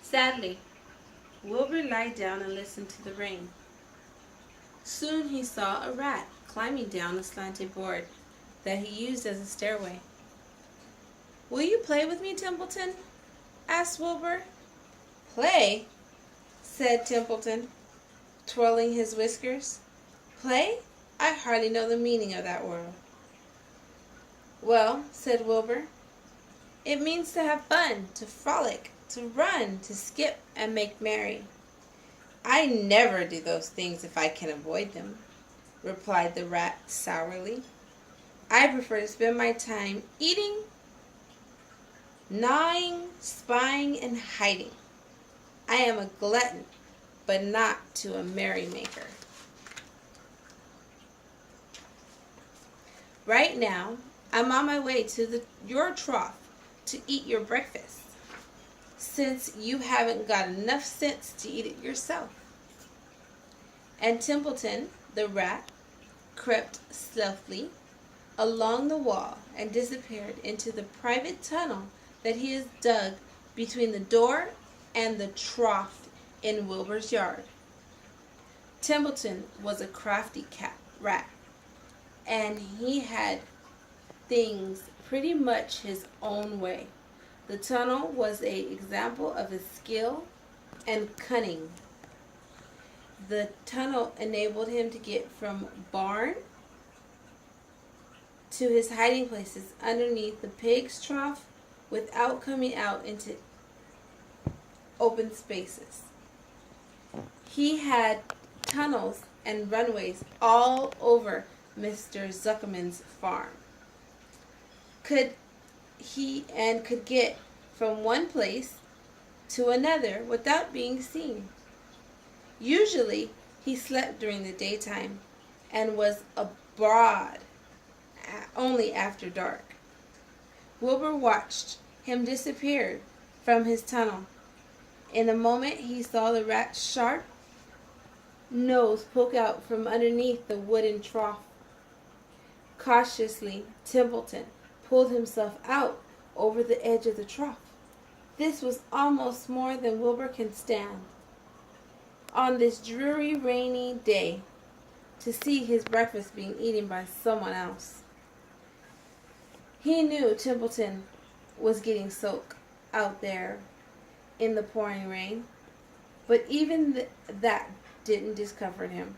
Sadly, Wilbur lay down and listened to the rain. Soon he saw a rat climbing down a slanted board that he used as a stairway. "Will you play with me, Templeton?" asked Wilbur. "Play?" said Templeton, twirling his whiskers. "Play? I hardly know the meaning of that word." "Well," said Wilbur, "it means to have fun, to frolic, to run, to skip, and make merry." "I never do those things if I can avoid them," replied the rat sourly. "I prefer to spend my time eating, gnawing, spying, and hiding. I am a glutton, but not to a merrymaker. Right now, I'm on my way to your trough to eat your breakfast, since you haven't got enough sense to eat it yourself." And Templeton, the rat, crept stealthily along the wall and disappeared into the private tunnel that he has dug between the door and the trough in Wilbur's yard. Templeton was a crafty rat, and he had things pretty much his own way. The tunnel was an example of his skill and cunning. The tunnel enabled him to get from barn to his hiding places underneath the pig's trough without coming out into open spaces. He had tunnels and runways all over Mr. Zuckerman's farm. Could get from one place to another without being seen. Usually he slept during the daytime and was abroad only after dark. Wilbur watched him disappear from his tunnel. In a moment he saw the rat's sharp nose poke out from underneath the wooden trough. Cautiously, Templeton pulled himself out over the edge of the trough. This was almost more than Wilbur can stand, on this dreary, rainy day, to see his breakfast being eaten by someone else. He knew Templeton was getting soaked out there in the pouring rain, but even that didn't discomfort him.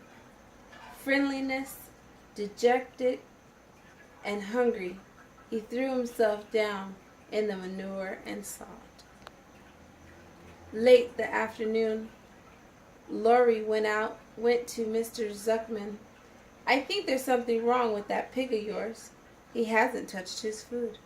Friendliness, dejected, and hungry, he threw himself down in the manure and sobbed. Late the afternoon, Laurie went to Mr. Zuckman. "I think there's something wrong with that pig of yours. He hasn't touched his food."